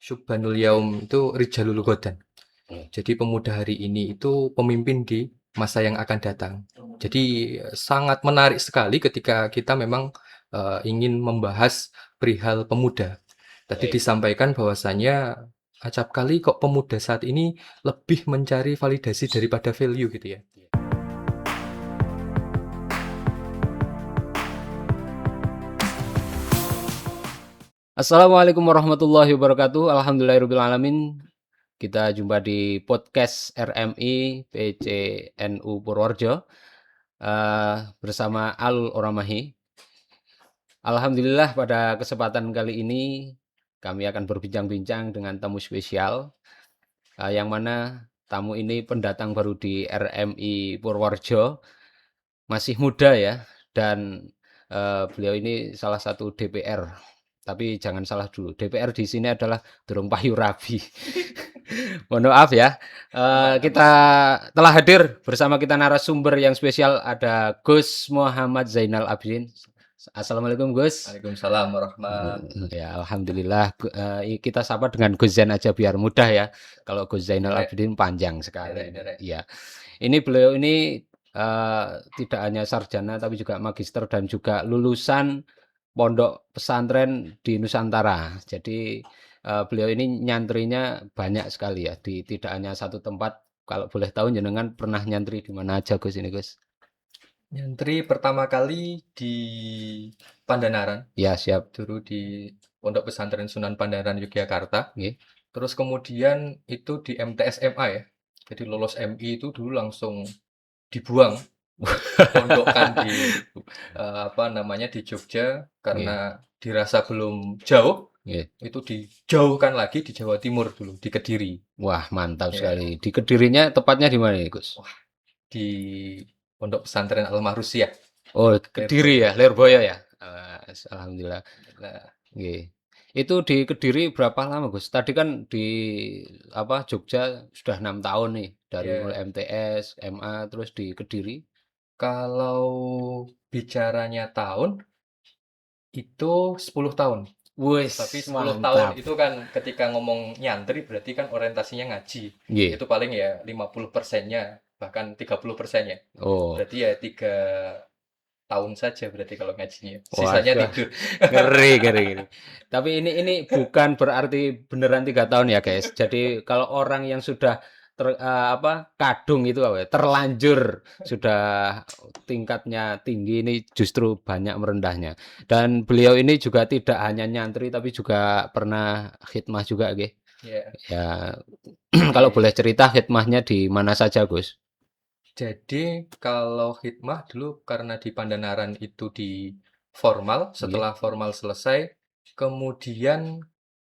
Syubhanul Yaum itu Rijalul Ghadan. Hmm. Jadi pemuda hari ini itu pemimpin di masa yang akan datang. Jadi sangat menarik sekali ketika kita memang ingin membahas perihal pemuda. Tadi Baik. disampaikan bahwasannya acap kali kok pemuda saat ini lebih mencari validasi daripada value gitu ya. Assalamualaikum warahmatullahi wabarakatuh. Alhamdulillahirrahmanirrahim. Kita jumpa di podcast RMI PCNU Purworejo bersama Alul Oramahi. Alhamdulillah pada kesempatan kali ini kami akan berbincang-bincang dengan tamu spesial yang mana tamu ini pendatang baru di RMI Purworejo, masih muda ya, dan beliau ini salah satu DPR. Tapi jangan salah dulu, DPR di sini adalah Durung Payu Rabi. Mohon maaf ya. Kita telah hadir bersama kita narasumber yang spesial, ada Gus Muhammad Zainal Abidin. Assalamualaikum Gus. Waalaikumsalam warahmatullahi. Ya, alhamdulillah. Kita sapa dengan Gus Zain aja biar mudah ya. Kalau Gus Zainal Abidin panjang sekali. Ya, ini beliau ini tidak hanya sarjana tapi juga magister dan juga lulusan pondok pesantren di Nusantara. Jadi beliau ini nyantrinya banyak sekali ya, tidak hanya satu tempat. Kalau boleh tahu jenengan pernah nyantri di mana aja Gus ini Gus? Nyantri pertama kali di Pandanaran. Ya, siap. Dulu di Pondok Pesantren Sunan Pandanaran Yogyakarta. Nggih. Terus kemudian itu di MTSMA ya. Jadi lulus MI itu dulu langsung dibuang. Pondokan di di Jogja karena dirasa belum jauh. Itu dijauhkan lagi di Jawa Timur dulu, di Kediri. Wah, mantap sekali. Di Kedirinya tepatnya di mana nih, Gus? Wah, di Pondok Pesantren Al-Mahrusyah. Oh, Kediri ya, Lirboyo ya. Alhamdulillah. Nggih. Itu di Kediri berapa lama, Gus? Tadi kan di Jogja sudah 6 tahun nih, dari mulai MTS, MA, terus di Kediri. Kalau bicaranya tahun itu 10 tahun. Wes, Tapi 10 mantap. tahun itu kan ketika ngomong nyantri berarti kan orientasinya ngaji. Nggih. Itu paling ya 50%-nya, bahkan 30%-nya. Oh. Berarti ya 3 tahun saja berarti kalau ngajinya. Sisanya tidur. Ngeri. Tapi ini bukan berarti beneran 3 tahun ya, guys. Jadi kalau orang yang sudah kadung itu terlanjur sudah tingkatnya tinggi, ini justru banyak merendahnya. Dan beliau ini juga tidak hanya nyantri tapi juga pernah khidmah juga, nggih. Ya. Kalau boleh cerita khidmahnya di mana saja, Gus? Jadi kalau khidmah dulu karena di Pandanaran itu di formal, setelah formal selesai, kemudian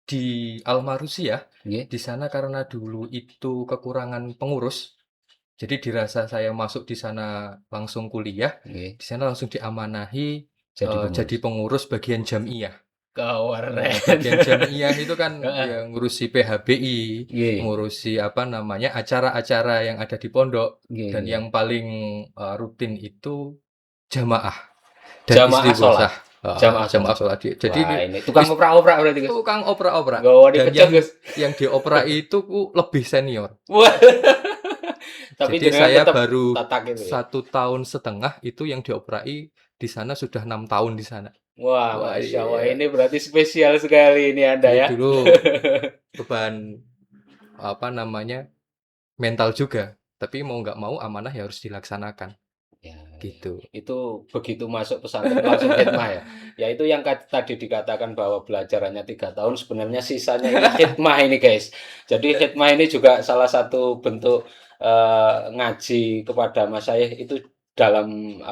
di Al-Mahrusyah, di sana karena dulu itu kekurangan pengurus, jadi dirasa saya masuk di sana langsung kuliah, di sana langsung diamanahi jadi pengurus bagian jamiyah. Bagian jamiyah itu kan yang ngurusi PHBI, ngurusi acara-acara yang ada di pondok, dan yang paling rutin itu jamaah dan istighosah. Jamaah sholat. Jadi ini tukang oprak-oprak berarti, Gus. Tukang oprak-oprak. Dan yang dioprak itu lebih senior. Tapi jadi saya baru 1,5 tahun itu yang dioprai di sana sudah 6 tahun di sana. Wah, Masya Allah, ini berarti spesial sekali ini Anda ya. Dulu beban mental juga, tapi mau nggak mau amanah ya harus dilaksanakan. Ya, gitu. Itu begitu masuk pesantren langsung khidmah ya. Ya itu yang tadi dikatakan bahwa belajarannya 3 tahun, sebenarnya sisanya ini khidmah ini guys. Jadi khidmah ini juga salah satu bentuk ngaji kepada masyayikh itu dalam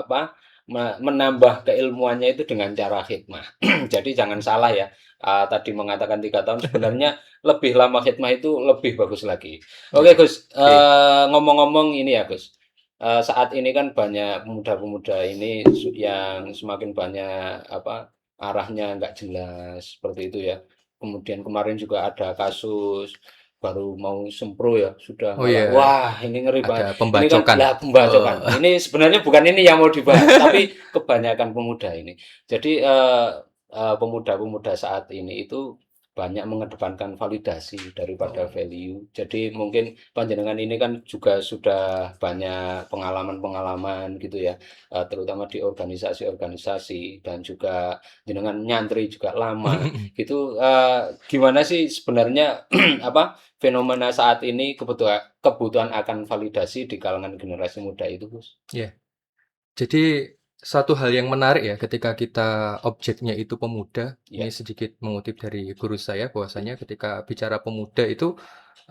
menambah keilmuannya itu dengan cara khidmah. Jadi jangan salah ya. Tadi mengatakan 3 tahun, sebenarnya lebih lama khidmah itu lebih bagus lagi. Oke Gus, ngomong-ngomong ini ya Gus. Saat ini kan banyak pemuda-pemuda ini yang semakin banyak arahnya nggak jelas seperti itu ya. Kemudian kemarin juga ada kasus baru mau sempro ya sudah wah ini ngeri banget. Pembacokan. Ini kan pembacokan. Ini sebenarnya bukan ini yang mau dibahas tapi kebanyakan pemuda ini. Jadi pemuda-pemuda saat ini itu banyak mengedepankan validasi daripada Oh. value. Jadi mungkin panjenengan ini kan juga sudah banyak pengalaman-pengalaman gitu ya, terutama di organisasi-organisasi dan juga jenengan nyantri juga lama. Gitu, gimana sih sebenarnya apa, fenomena saat ini kebutuhan akan validasi di kalangan generasi muda itu, Gus? Ya, jadi satu hal yang menarik ya ketika kita objeknya itu pemuda, ini Ya, sedikit mengutip dari guru saya bahwasanya ketika bicara pemuda itu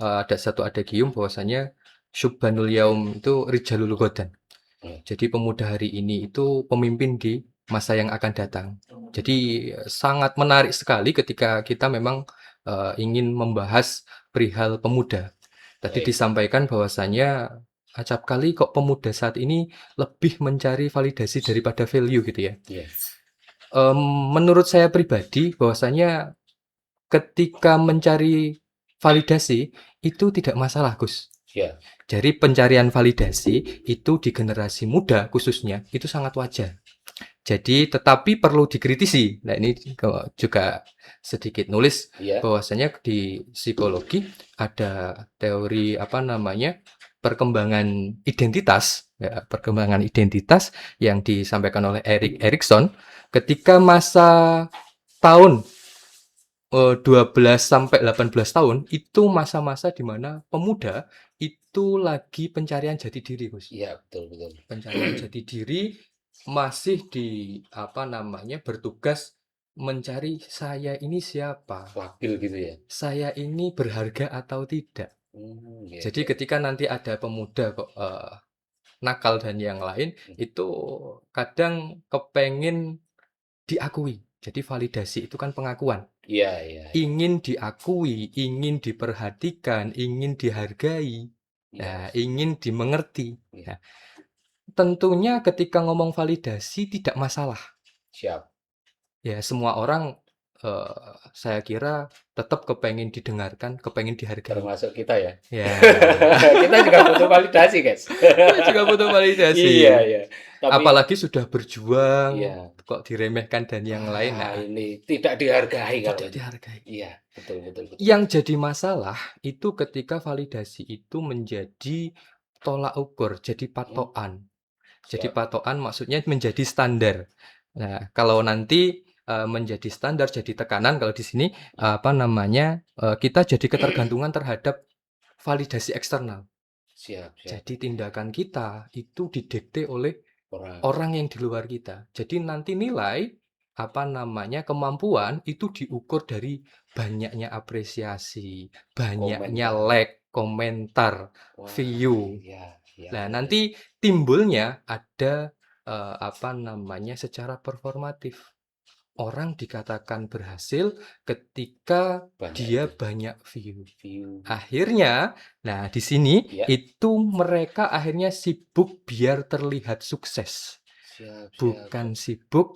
ada satu adagium bahwasanya Syubbanul Yaum itu Rijalul Ghadan. ya, Jadi pemuda hari ini itu pemimpin di masa yang akan datang. Jadi sangat menarik sekali ketika kita memang ingin membahas perihal pemuda. Tadi baik, disampaikan bahwasanya acap kali kok pemuda saat ini lebih mencari validasi daripada value gitu ya. iya, Menurut saya pribadi bahwasanya ketika mencari validasi itu tidak masalah, Gus. iya, Jadi pencarian validasi itu di generasi muda khususnya itu sangat wajar. Jadi tetapi perlu dikritisi. Nah, ini juga sedikit nulis iya, bahwasanya di psikologi ada teori apa namanya? Perkembangan identitas, ya, perkembangan identitas yang disampaikan oleh Erik Erikson ketika masa tahun 12 sampai 18 tahun itu masa-masa di mana pemuda itu lagi pencarian jati diri, Gus. iya, betul, betul. Pencarian jati diri masih di apa namanya bertugas mencari saya ini siapa? Labil gitu ya? Saya ini berharga atau tidak? Iya, Jadi iya, ketika nanti ada pemuda kok nakal dan yang lain mmm, itu kadang kepengen diakui. Jadi validasi itu kan pengakuan. iya, iya, iya, Ingin diakui, ingin diperhatikan, ingin dihargai, iya, nah, ingin dimengerti. iya, Nah, tentunya ketika ngomong validasi tidak masalah. siap. Ya, semua orang saya kira tetap kepengen didengarkan, kepengen dihargai. Termasuk kita ya? Ya, Kita juga butuh validasi, guys. saya juga butuh Iya, validasi. iya. Tapi Apalagi sudah berjuang, iya. kok diremehkan dan yang lain. Ah, Nah, ini tidak dihargai kalau tidak ini. dihargai. Iya, betul, betul, betul. Yang jadi masalah itu ketika validasi itu menjadi tolak ukur, jadi Mhm, patokan. Jadi siap. patokan maksudnya menjadi standar. Nah, kalau nanti menjadi standar, jadi tekanan kalau di sini apa namanya kita jadi ketergantungan terhadap validasi eksternal. Siap, siap. Jadi tindakan kita itu didikte oleh Orang orang yang di luar kita. Jadi nanti nilai apa namanya kemampuan itu diukur dari banyaknya apresiasi, banyaknya komentar. like, komentar, Wah, view. iya, iya, Nah, iya, iya. nanti timbulnya ada apa namanya secara performatif. Orang dikatakan berhasil ketika Banyak dia view. banyak view. View. Akhirnya, nah di sini Ya, itu mereka akhirnya sibuk biar terlihat sukses, siap, siap, bukan siap. sibuk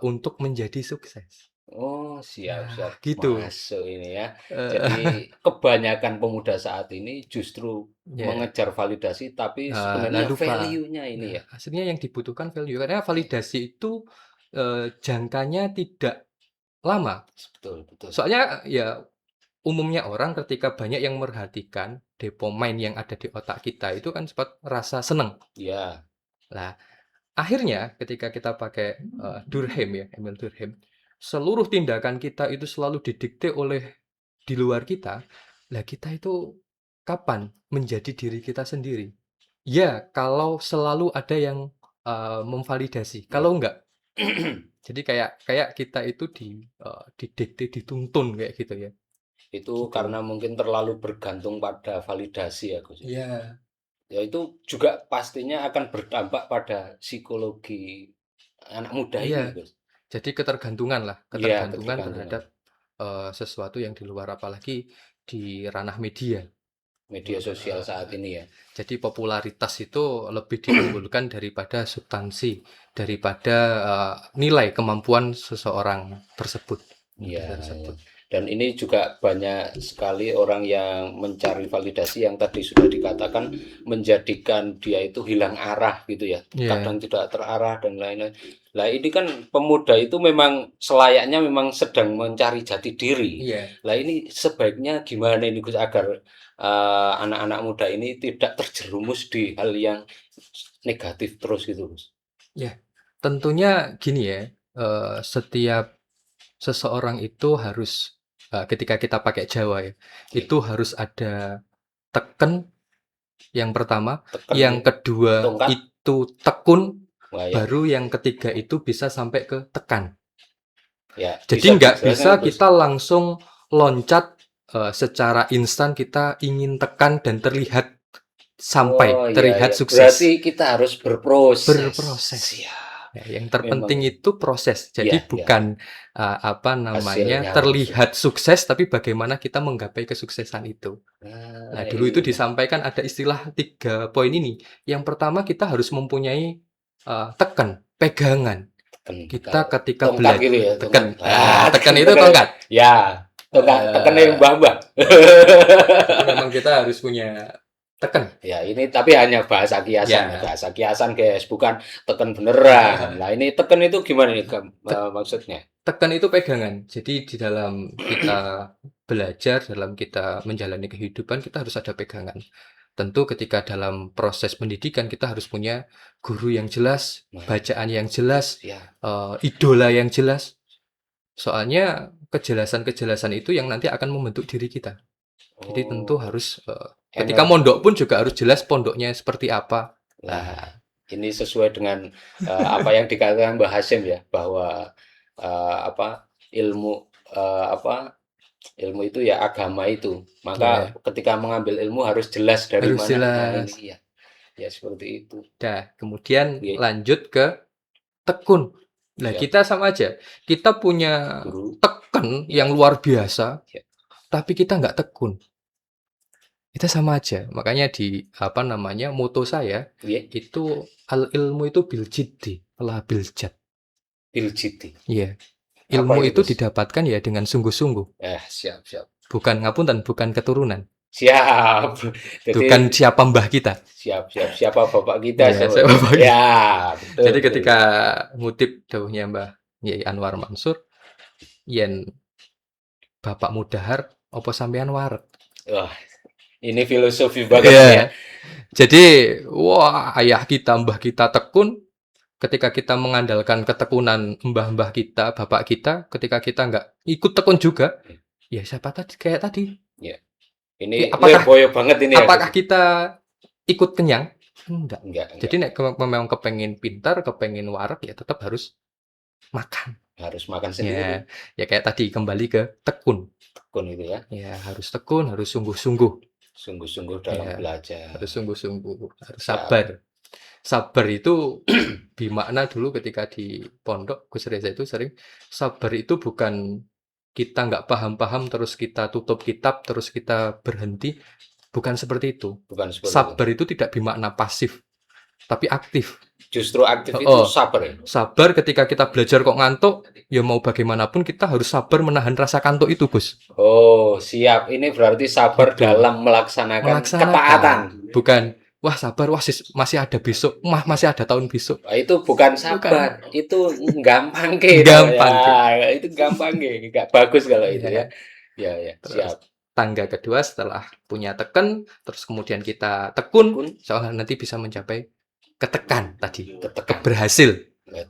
untuk menjadi sukses. Oh, siap, Nah, siap. gitu. Masuk ini ya. Jadi Eh, kebanyakan pemuda saat ini justru ya, mengejar validasi, tapi nah sebenarnya lupa. value-nya ini Nah, ya. aslinya yang dibutuhkan value karena Iya, validasi itu jangkanya tidak lama. betul, betul. Soalnya ya umumnya orang ketika banyak yang merhatikan dopamine yang ada di otak kita itu kan sempat rasa seneng. Ya, Nah, akhirnya ketika kita pakai Durkheim ya, Emil Durkheim, seluruh tindakan kita itu selalu didikte oleh di luar kita. Lah kita itu kapan menjadi diri kita sendiri? Ya, kalau selalu ada yang memvalidasi. Kalau ya. enggak, jadi kayak kayak kita itu didikte, dituntun kayak gitu ya. Itu Gitu. karena mungkin terlalu bergantung pada validasi ya, Gus. Iya. Ya itu juga pastinya akan berdampak pada psikologi anak muda Iya, ini, Gus. jadi ketergantungan lah, Iya, ketergantungan ketergantungan. terhadap sesuatu yang di luar apalagi di ranah media. Media sosial saat Eee, ini ya. jadi popularitas itu lebih diunggulkan daripada substansi, daripada nilai kemampuan seseorang tersebut, pemuda Iya, iya. tersebut. Dan ini juga banyak sekali orang yang mencari validasi yang tadi sudah dikatakan menjadikan dia itu hilang arah gitu ya. Iya, Kadang tidak terarah dan lain-lain. Lah ini kan pemuda itu memang selayaknya memang sedang mencari jati diri. iya. Lah ini sebaiknya gimana ini Gus agar anak-anak muda ini tidak terjerumus di hal yang negatif terus gitu Gus. Ya, tentunya gini ya, setiap seseorang itu harus, ketika kita pakai Jawa ya, Oke. itu harus ada teken yang pertama, Tekan yang kedua tongkat. itu tekun, Wah ya, baru yang ketiga itu bisa sampai ke tekan. ya Jadi bisa nggak dijelaskan bisa nggak, Gus? kita langsung loncat, secara instan kita ingin tekan dan terlihat Oh sampai, iya terlihat ya, berarti sukses. kita harus berproses. Berproses. Siap. Ya, yang Memang terpenting itu proses. ya Jadi ya ya. bukan, apa namanya, Hasilnya maksudnya. terlihat sukses, tapi bagaimana kita menggapai kesuksesan itu. Nah, Nah, dulu ini itu memang disampaikan ada istilah 3 poin ini. Yang pertama kita harus mempunyai, teken, pegangan. tekan Kita kalau ketika tongkat gitu ya, tongkat. teken, Tekan teken itu tekan. tongkat. Ya, tongkat tekan yang Eee, mbah-mbah. jadi memang kita harus punya teken. Ya, ini tapi hanya bahasa kiasan ya, Ya, bahasa kiasan guys, bukan tekan beneran. Nah, ini tekan itu gimana nih maksudnya? tekan itu pegangan. Jadi di dalam kita belajar, dalam kita menjalani kehidupan, kita harus ada pegangan. Tentu ketika dalam proses pendidikan kita harus punya guru yang jelas, Nah, bacaan yang jelas, ya. idola yang jelas. Soalnya kejelasan-kejelasan itu yang nanti akan membentuk diri kita. Jadi tentu Oh, harus, ketika energi. mondok pun juga harus jelas pondoknya seperti apa. Nah, Nah, ini sesuai dengan apa yang dikatakan Mbah Hasyim ya, bahwa apa ilmu apa ilmu itu ya agama itu. Maka ya ketika mengambil ilmu harus jelas dari harus mana. Nah, ini jelas. ya, ya seperti itu. Dah, kemudian Oke, lanjut ke tekun. Nah, siap kita sama aja. Kita punya guru. teken Ya, yang luar biasa, ya, tapi kita nggak tekun. Kita sama aja. Makanya di apa namanya moto saya ya, itu al ilmu itu bil jiddi, la bil jad. Biljiti. Iya, Apa ilmu itu itu Gus? didapatkan ya dengan sungguh-sungguh. Siap, siap, Bukan ngapunten, bukan keturunan. siap. Jadi Bukan siapa mbah kita. siap, siap. Siapa bapak kita? Iya, Siapa? siapa mbah kita. Ya, betul, Jadi betul. ketika ngutip dawuhnya Mbah Yai Anwar Mansur, yen bapak mudahar opo sampean wareg. Wah, ini filosofi banget ini ya. Iya. Jadi, wah, ayah kita, mbah kita tekun, ketika kita mengandalkan ketekunan mbah-mbah kita, bapak kita, ketika kita nggak ikut tekun juga, ya siapa tadi kayak tadi. Ya, ini Apakah lirboyo banget ini ya, Gus. apakah kita ikut kenyang? Enggak. Jadi Enggak. nek memang kepengen pintar, kepengen warak ya tetap harus makan. Harus makan sendiri. Ya, ya kayak tadi kembali ke tekun. Tekun itu ya. Ya harus tekun, harus sungguh-sungguh. Sungguh-sungguh dalam Ya, belajar. harus sungguh-sungguh, harus Siap. sabar. Sabar itu bermakna dulu ketika di pondok, Gus Reza itu sering, sabar itu bukan kita nggak paham-paham terus kita tutup kitab, terus kita berhenti, bukan seperti itu. Bukan seperti itu. Sabar itu tidak bermakna pasif, tapi aktif. Justru aktif itu Oh, sabar ya. sabar ketika kita belajar kok ngantuk, ya mau bagaimanapun kita harus sabar menahan rasa kantuk itu, Gus. Oh, siap. Ini berarti sabar Gitu. dalam melaksanakan ketaatan. Melaksanakan, bukan wah sabar, wah masih ada besok, masih ada tahun besok. Wah, itu bukan Bukan. sabar, itu gampang ke Gampang, ya. Itu gampang ke, nggak bagus kalau itu ya. Ya. Ya, Terus siap. tangga kedua setelah punya teken, terus kemudian kita tekun, Tekun, soalnya nanti bisa mencapai ketekan tadi, ketekan. berhasil.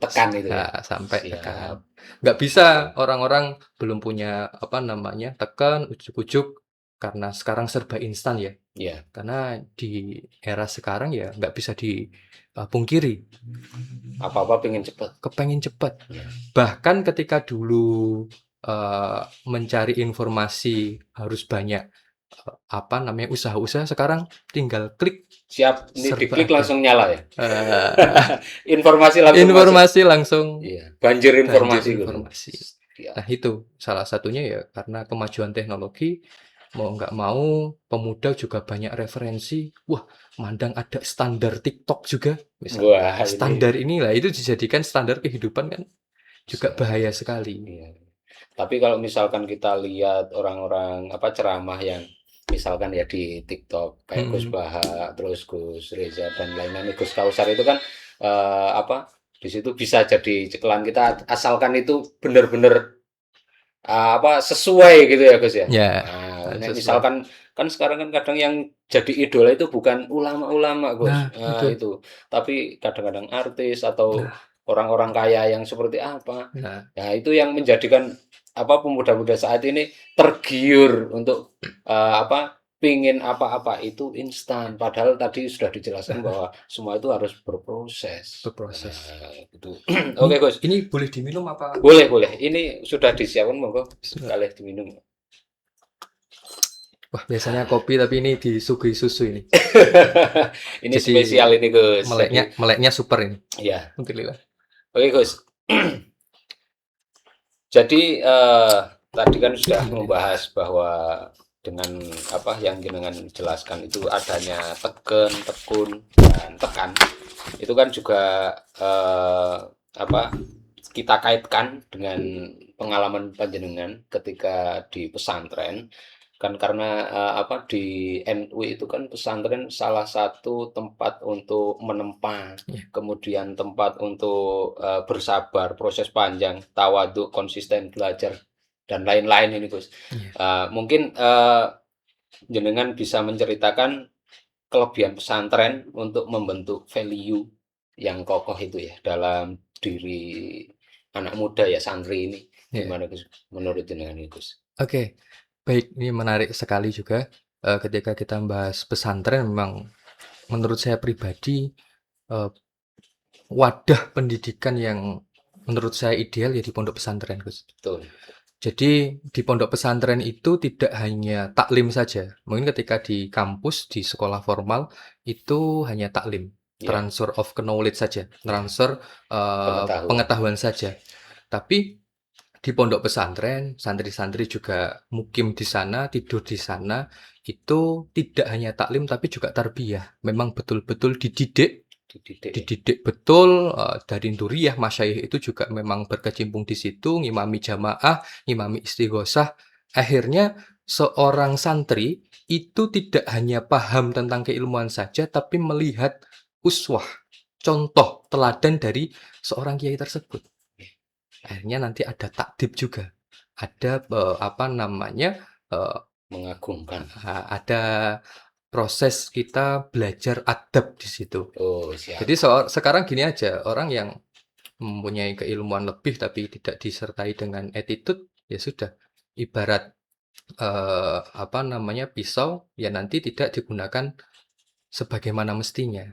Tekan itu ya. Nah, sampai Siap. tekan. Nggak bisa orang-orang belum punya apa namanya tekan, ujuk-ujuk karena sekarang serba instan ya. Ya, Karena di era sekarang ya nggak bisa dipungkiri, apa-apa pengen cepat. kepengen cepat. Ya. Bahkan ketika dulu mencari informasi harus banyak apa namanya usaha-usaha, sekarang tinggal klik Siap, ini serba diklik ada. langsung nyala ya. Eh, Informasi langsung masuk. informasi langsung Iya, banjir informasi gitu. informasi. Ya. Nah itu salah satunya ya karena kemajuan teknologi, mau nggak mau pemuda juga banyak referensi. Wah, mandang ada standar TikTok juga, misal. Wah, ini Standar inilah itu dijadikan standar kehidupan kan juga siap. bahaya sekali. Iya. Tapi kalau misalkan kita lihat orang-orang ceramah yang misalkan ya di TikTok kayak Gus Mhm. Baha, terus Gus Reza dan lain-lain, Gus Kausar itu kan di situ bisa jadi cekelan kita asalkan itu benar-benar sesuai gitu ya Gus ya. Ya, Nah, harus sesuai. misalkan kan sekarang kan kadang yang jadi idola itu bukan ulama-ulama Gus, Nah, itu. itu, tapi kadang-kadang artis atau Nah orang-orang kaya yang seperti apa. nah, Nah, itu yang menjadikan pemuda-pemuda saat ini tergiur untuk pingin apa-apa itu instan. Padahal tadi sudah dijelaskan bahwa semua itu harus berproses. berproses. Nah, itu. Ini Oke Gus. ini boleh diminum apa? Boleh, boleh. Ini sudah disiapkan, monggo Bismillah. kalian diminum. Wah, biasanya kopi tapi ini disuguhi susu ini. Ini Jadi spesial ini, Gus. Jadi, meleknya super ini. ya. Alhamdulillah. Oke, Gus. Jadi, tadi kan sudah Alhamdulillah. membahas bahwa dengan yang jenengan jelaskan itu adanya teken, tekun, dan tekan. Itu kan juga apa kita kaitkan dengan pengalaman panjenengan ketika di pesantren. Kan karena di NU itu kan pesantren salah satu tempat untuk menempa, Ya, kemudian tempat untuk bersabar, proses panjang, tawaduk, konsisten belajar dan lain-lain ini, Gus. ya. Mungkin jenengan bisa menceritakan kelebihan pesantren untuk membentuk value yang kokoh itu ya dalam diri anak muda ya santri ini. Ya. Gimana Gus? Menurut jenengan ini, Gus? Oke, baik. Ini menarik sekali juga. Ketika kita membahas pesantren, memang menurut saya pribadi eh, wadah pendidikan yang menurut saya ideal ya di pondok pesantren, Gus. Betul. Jadi di pondok pesantren itu tidak hanya taklim saja. Mungkin ketika di kampus, di sekolah formal itu hanya taklim, Ya, transfer of knowledge saja, ya, transfer pengetahuan. pengetahuan saja. Tapi di pondok pesantren, santri-santri juga mukim di sana, tidur di sana, itu tidak hanya taklim tapi juga tarbiyah. Memang betul-betul dididik, Dididik ya. dididik betul dari Nuriyah, masyayikh itu juga memang berkecimpung di situ, ngimami jamaah, ngimami istighosah. Akhirnya seorang santri itu tidak hanya paham tentang keilmuan saja, tapi melihat uswah, contoh, teladan dari seorang kiai tersebut. Akhirnya nanti ada takdib juga. Ada Mengagumkan. ada proses kita belajar adab di situ. Oh, Jadi siap. sekarang gini aja, orang yang mempunyai keilmuan lebih tapi tidak disertai dengan attitude, ya sudah. Ibarat pisau, ya nanti tidak digunakan sebagaimana mestinya.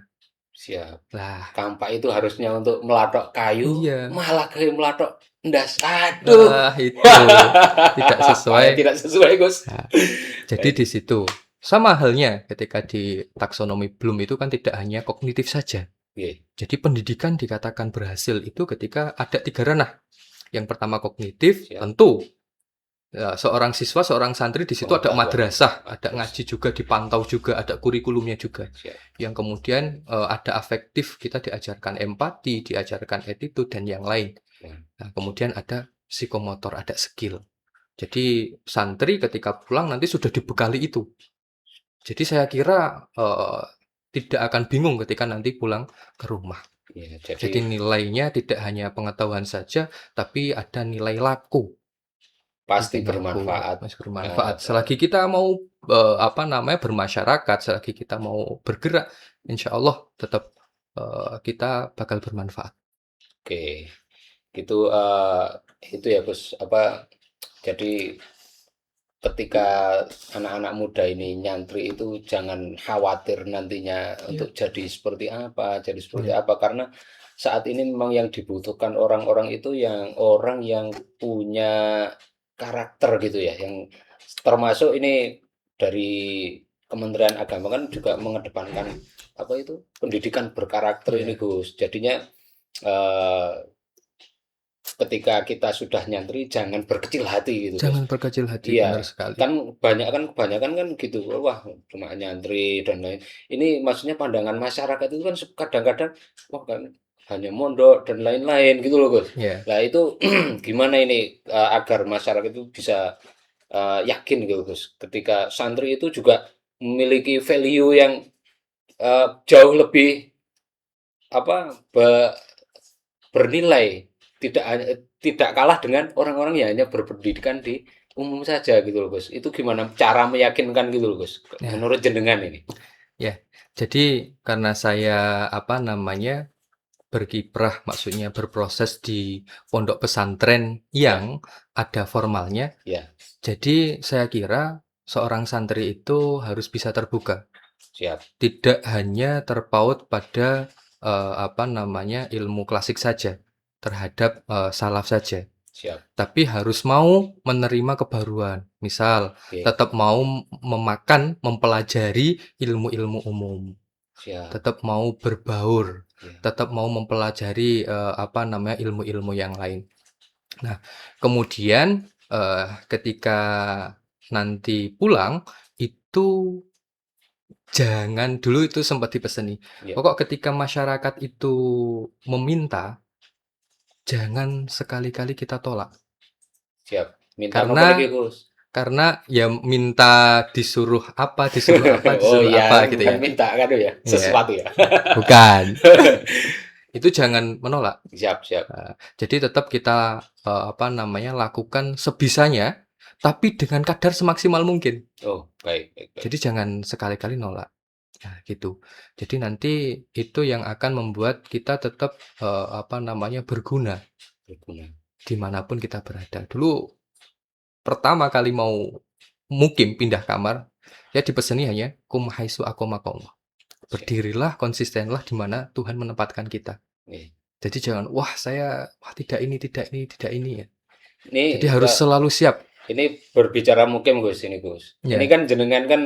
Siap. Lah, Kampak itu harusnya untuk melatok kayu, iya. malah kayak melatok endas. Aduh. Nah, itu tidak sesuai. Apanya tidak sesuai, Gus? Nah, jadi di situ sama halnya ketika di taksonomi Bloom itu kan tidak hanya kognitif saja. Oke, Jadi pendidikan dikatakan berhasil itu ketika ada 3 ranah. Yang pertama kognitif, siap. tentu ya, seorang siswa, seorang santri di situ ada Pengetahuan. madrasah, ada Terus, ngaji juga, dipantau juga, ada kurikulumnya juga. siap. Yang kemudian ada afektif, kita diajarkan empati, diajarkan attitude dan yang lain. Ya. Nah, kemudian ada psikomotor, ada skill. Jadi santri ketika pulang nanti sudah dibekali itu. Jadi saya kira tidak akan bingung ketika nanti pulang ke rumah. Ya, Jadi jadi nilainya tidak hanya pengetahuan saja, tapi ada nilai laku. pasti Nilai laku bermanfaat. masih bermanfaat. Selagi kita mau bermasyarakat, selagi kita mau bergerak, insya Allah tetap kita bakal bermanfaat. Oke, gitu itu ya Gus. Jadi ketika anak-anak muda ini nyantri itu jangan khawatir nantinya Iya, untuk jadi seperti iya, apa karena saat ini memang yang dibutuhkan orang-orang itu yang orang yang punya karakter gitu ya, yang termasuk ini dari Kementerian Agama kan juga mengedepankan pendidikan berkarakter ini iya. Gus. Jadinya eh, ketika kita sudah nyantri jangan berkecil hati gitu Gus. Jangan berkecil hati, Iya, benar sekali. kan kebanyakan kan gitu. Wah, cuma nyantri dan lain. Ini maksudnya pandangan masyarakat itu kan kadang-kadang wah kan hanya mondok dan lain-lain gitu loh, Gus. Ya. Nah, itu gimana ini agar masyarakat itu bisa yakin gitu, Gus, ketika santri itu juga memiliki value yang jauh lebih apa bernilai, tidak kalah dengan orang-orang yang hanya berpendidikan di umum saja gitu loh, Gus. Itu gimana cara meyakinkan gitu loh, Gus, Ya. menurut jenengan ini? Ya. Jadi karena saya apa namanya berkiprah, maksudnya berproses di pondok pesantren Ya, yang ada formalnya, ya, jadi saya kira seorang santri itu harus bisa terbuka. siap, Tidak hanya terpaut pada apa namanya ilmu klasik saja terhadap salaf saja, siap. tapi harus mau menerima kebaruan. Misal, Oke, tetap mau mempelajari ilmu-ilmu umum, siap. tetap mau berbaur, Ya, tetap mau mempelajari apa namanya ilmu-ilmu yang lain. Nah, kemudian ketika nanti pulang itu jangan dulu itu sempat dipeseni. ya, Pokok ketika masyarakat itu meminta, jangan sekali-kali kita tolak. siap. Minta napa niki, Karena Gus? ya minta disuruh apa, Oh disuruh iya, apa gitu bukan ya. minta kan ya, Ya, sesuatu ya. bukan. Itu jangan menolak. Siap, siap. Jadi tetap kita apa namanya lakukan sebisanya, tapi dengan kadar semaksimal mungkin. Oh, baik, baik, baik. Jadi jangan sekali-kali nolak. Nah, gitu. Jadi nanti itu yang akan membuat kita tetap apa namanya berguna Berguna. dimanapun kita berada. Dulu pertama kali mau mukim pindah kamar, ya dipeseni hanya kum haitsu aqamakallah. Siap. Berdirilah, konsistenlah di mana Tuhan menempatkan kita. Nih. Jadi jangan, wah tidak ini, tidak ini, tidak ini ya. Jadi Ini harus selalu siap. ini berbicara mukim, Gus, ini, Gus. Ini Ya, kan jenengan kan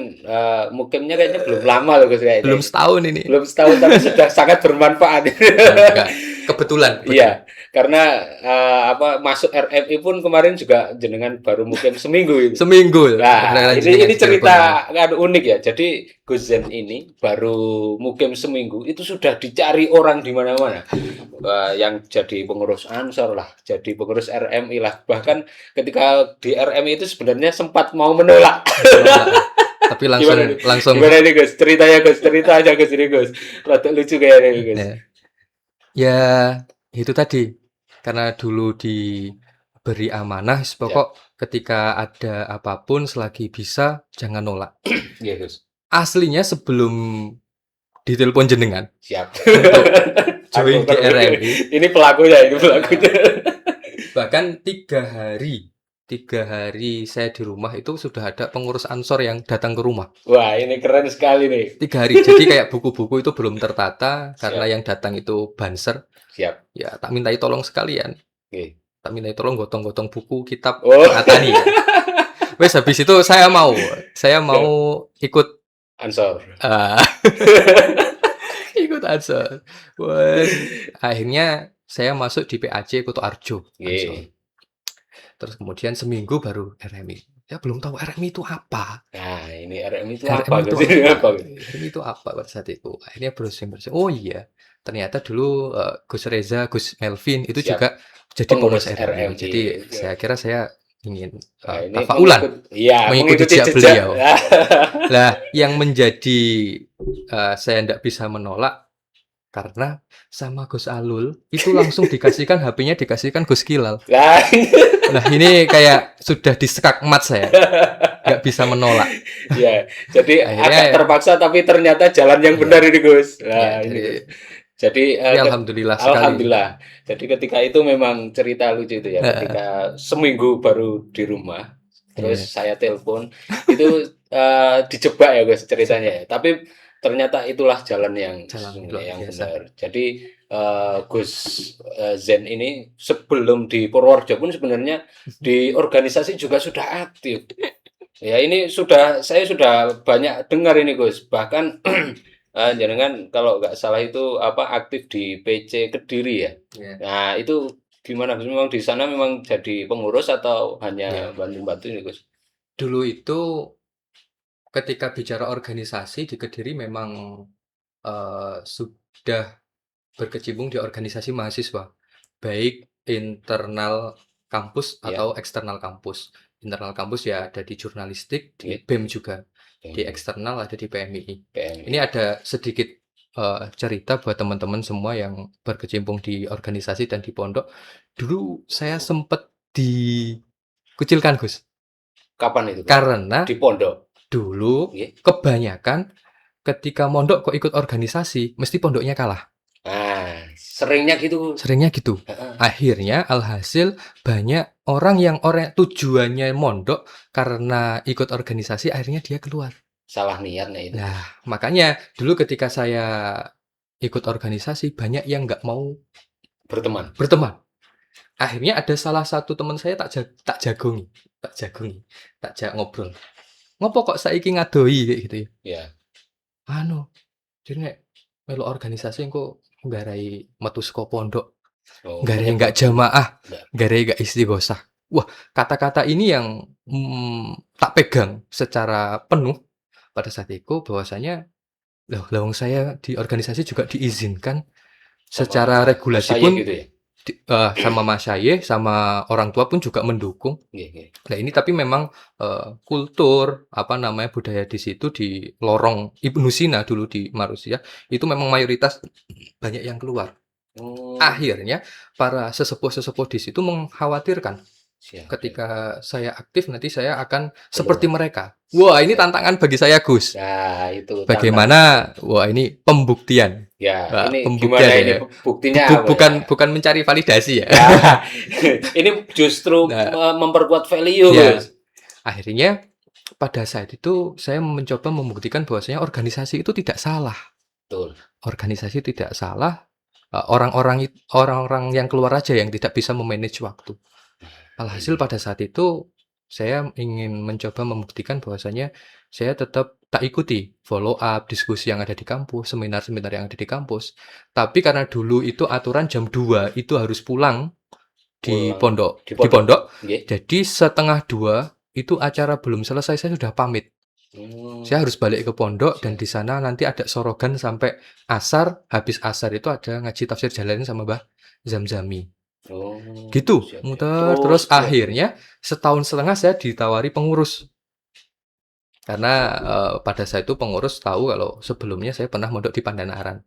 mukimnya kayaknya belum lama loh, Gus, kayaknya belum ini. setahun ini. Belum setahun tapi sudah sangat bermanfaat. Enggak. Kebetulan, kebetulan. Iya, karena apa masuk RMI pun kemarin juga jenengan baru mukim seminggu ini. Seminggu. Nah, Kebetulan ini jenengan telepon ya. cerita kan unik ya. Jadi Gus Zen ini baru mukim seminggu itu sudah dicari orang di mana-mana. Yang jadi pengurus Ansor lah, jadi pengurus RMI lah. Bahkan ketika di RMI itu sebenarnya sempat mau menolak. Menolak. Tapi langsung Gimana nih Gus? Ceritanya Gus, cerita aja Gus ini Gus. Rada lucu kayaknya nih, Gus. ya. Ya, itu tadi. Karena dulu diberi amanah, Ya, pokok ketika ada apapun selagi bisa jangan nolak. iya Gus. Aslinya sebelum ditelepon jenengan Siap. untuk Aku join di ngerti. RMI, Ini pelakunya, ini pelakunya. bahkan 3 hari saya di rumah itu sudah ada pengurus Ansor yang datang ke rumah. Wah, ini keren sekali nih. 3 hari. Jadi kayak buku-buku itu belum tertata karena Siap, yang datang itu banser. siap. Ya, tak mintai tolong sekalian. Oke. Tak mintai tolong gotong-gotong buku kitab Oh, Atani ya. Wes habis itu saya mau siap. ikut Ansor. ah, ikut Ansor. Wes akhirnya saya masuk di PAC Kuto Arjo Ansor. Oke. Terus kemudian seminggu baru RMI. Ya belum tahu RMI itu apa. Nah, ini RM itu apa RMI itu Gus? Ini apa? apa Gus? RMI itu apa pada saat itu? Akhirnya browsing-browsing. Oh iya, ternyata dulu Gus Reza, Gus Melvin itu Siap. juga jadi pengurus Pengurus RMI. RMI. Jadi saya kira saya ingin Nah, ini tafaulan iya, mengikuti mengikuti jejak jejak. beliau. Lah, yang menjadi saya tidak bisa menolak karena sama Gus Alul itu langsung dikasihkan HP-nya dikasihkan Gus Kilal. Nah, Nah, ini kayak sudah disekakmat saya, nggak bisa menolak. ya, jadi Akhirnya agak terpaksa tapi ternyata jalan yang ya, benar ini Gus. ya Nah, ini Gus. jadi Jadi alhamdulillah sekali. alhamdulillah. Jadi ketika itu memang cerita lucu itu ya. Ketika seminggu baru di rumah, terus Iya, saya telepon itu dijebak ya guys ceritanya ya. Tapi ternyata itulah jalan yang jalan sesungguhnya luar yang biasa. benar. Jadi Gus Zen ini sebelum di Purworejo pun sebenarnya di organisasi juga sudah aktif. Ya ini saya sudah banyak dengar ini Gus. Bahkan jangan kalau nggak salah itu apa aktif di PC Kediri ya. Ya, Nah itu gimana Gus? Memang di sana memang jadi pengurus atau ya. hanya bantu-bantu ini Gus? Dulu itu ketika bicara organisasi di Kediri memang sudah berkecimpung di organisasi mahasiswa, baik internal kampus Ya, atau eksternal kampus. Internal kampus ya ada di jurnalistik, di ya, BEM juga, di yang eksternal ada di PMII. Ini PMI. ada sedikit cerita buat teman-teman semua yang berkecimpung di organisasi dan di pondok. Dulu saya sempat dikucilkan, Gus, Kapan itu, Gus? karena Di pondok? dulu Nggih. kebanyakan ketika mondok kok ikut organisasi, mesti pondoknya kalah. Nah, seringnya gitu, Gus. Seringnya gitu. Heeh. Akhirnya alhasil banyak orang yang tujuannya mondok karena ikut organisasi akhirnya dia keluar. Salah niat nah itu, Gus. Nah, makanya dulu ketika saya ikut organisasi banyak yang nggak mau Berteman. berteman. Akhirnya ada salah satu teman saya tak jagongi, tak jak ngobrol. Ngopo kok saiki ngadoi kayak gitu ya? Ya. Anu, jadi nek melu organisasi engko nggarai metu saka pondok. Oh, Garai menyebut nggak jamaah, enggak. garai nggak istighosah. Wah, kata-kata ini yang tak pegang secara penuh pada saat itu bahwasanya, loh, lah wong saya di organisasi juga diizinkan Sama secara regulasi saya pun gitu ya. sama masyayikh, sama orang tua pun juga mendukung. Nggih, nggih. Nah ini tapi memang kultur apa namanya budaya di situ di lorong Ibnu Sina dulu di Marusia itu memang mayoritas banyak yang keluar. Oh, Akhirnya para sesepuh-sesepuh di situ mengkhawatirkan siap, siap. ketika saya aktif nanti saya akan Keluar. seperti mereka. Wah, ini Siap. tantangan bagi saya, Gus. Nah, itu tantangan. Bagaimana? Wah, ini pembuktian. Ya, Wah, ini pembuktian gimana ini ya. buktinya apa Bukan ya? bukan mencari validasi ya. Nah, ini justru Nah, memperkuat value, ya. Gus. Akhirnya pada saat itu saya mencoba membuktikan bahwasanya organisasi itu tidak salah. Betul. Organisasi tidak salah. Orang-orang yang keluar aja yang tidak bisa memanage waktu. Alhasil pada saat itu saya ingin mencoba membuktikan bahwasanya saya tetap tak ikuti follow up diskusi yang ada di kampus, seminar-seminar yang ada di kampus. Tapi karena dulu itu aturan jam 2 itu harus pulang di Pulang pondok, di di pondok. pondok. Nggih. Jadi setengah 2 itu acara belum selesai saya sudah pamit. Saya harus balik ke pondok dan di sana nanti ada sorogan sampai asar. Habis asar itu ada ngaji tafsir Jalalain sama Mbah Zamzami. Oh, Gitu, siap, siap. muter terus akhirnya setahun setengah saya ditawari pengurus. Karena pada saat itu pengurus tahu kalau sebelumnya saya pernah mondok di Pandanaran.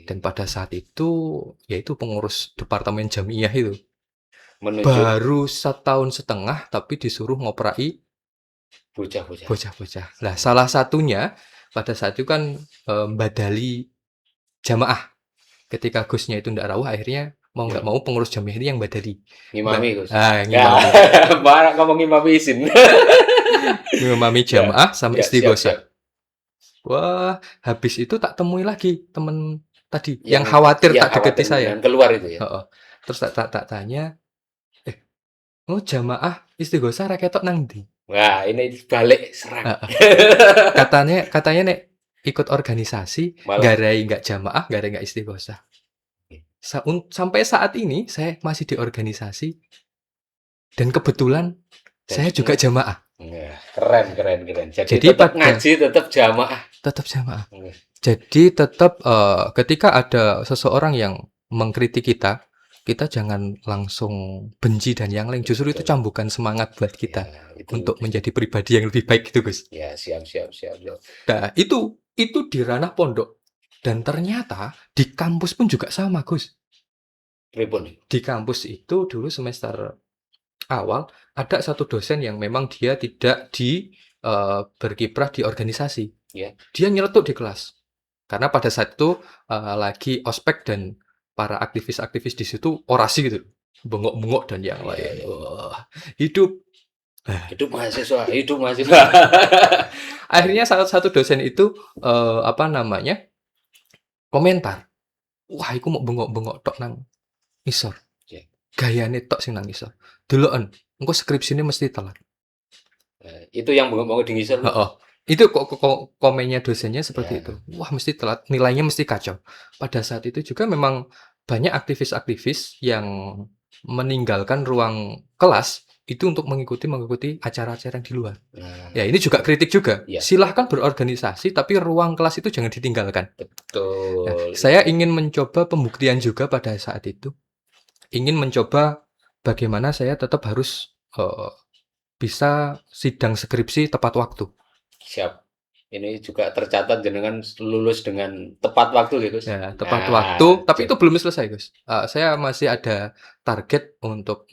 Dan pada saat itu yaitu pengurus departemen Jamiah itu. menuju Baru setahun setengah tapi disuruh ngoprai bocah-bocah. bocah-bocah. Nah, salah satunya pada saat itu kan badali jamaah. Ketika Gusnya itu ndak rawuh akhirnya mau nggak mau pengurus jamiah ini yang badali. Ngimami, Gus. Ah, Ya, ngimami. barang ngomong ngimami izin. Ngimami jamaah sama Ya, siap, istighosah. siap. Wah, habis itu tak temui lagi temen tadi yang Yang khawatir yang tak deketi khawatir saya. yang keluar itu ya. Heeh. Terus tak tanya, oh jamaah istighosah ra ketok nang ndi? Wah, ini balik serang. Heeh. Katanya nek ikut organisasi Malah garai nggak jamaah, garai nggak istighosah. Sampai saat ini saya masih di organisasi dan kebetulan saya juga jamaah. Nah, keren, keren, keren. Jadi Jadi tetap ngaji, tetap jamaah. tetap jamaah. Jadi tetap ketika ada seseorang yang mengkritik kita, kita jangan langsung benci dan yang lain. Justru itu cambukan semangat buat kita Ya, itu untuk menjadi pribadi yang lebih baik gitu, Gus. ya, siap, siap, siap, siap. Nah, itu di ranah pondok. Dan ternyata di kampus pun juga sama, Gus. Pripun? Di kampus itu dulu semester awal ada satu dosen yang memang dia tidak berkiprah di organisasi. Ya. Dia nyeletuk di kelas. Karena pada saat itu lagi ospek dan para aktivis-aktivis di situ orasi gitu. Bengok-bengok dan yang lain. Wah, hidup. Hidup mahasiswa, hidup mahasiswa. Akhirnya salah satu dosen itu komentar. Wah, iku mau bengok-bengok tok nang isor. Gayane tok sing nang isor. Deloken, engko skripsine mesti telat. Itu yang bengok-bengok di ngisor. Heeh. Itu kok komennya dosennya seperti itu. Wah, mesti telat, nilainya mesti kacau. Pada saat itu juga memang banyak aktivis-aktivis yang meninggalkan ruang kelas itu untuk mengikuti acara-acara yang di luar. Nah, Ya, ini juga kritik juga. Iya. Silahkan berorganisasi, tapi ruang kelas itu jangan ditinggalkan. Nah, betul. saya ingin mencoba pembuktian juga pada saat itu. Ingin mencoba bagaimana saya tetap harus bisa sidang skripsi tepat waktu. Siap. Ini juga tercatat jenengan lulus dengan tepat waktu gitu, Gus. Ya, tepat Nah, waktu, tapi jadi- itu belum selesai, Gus. Saya masih ada target untuk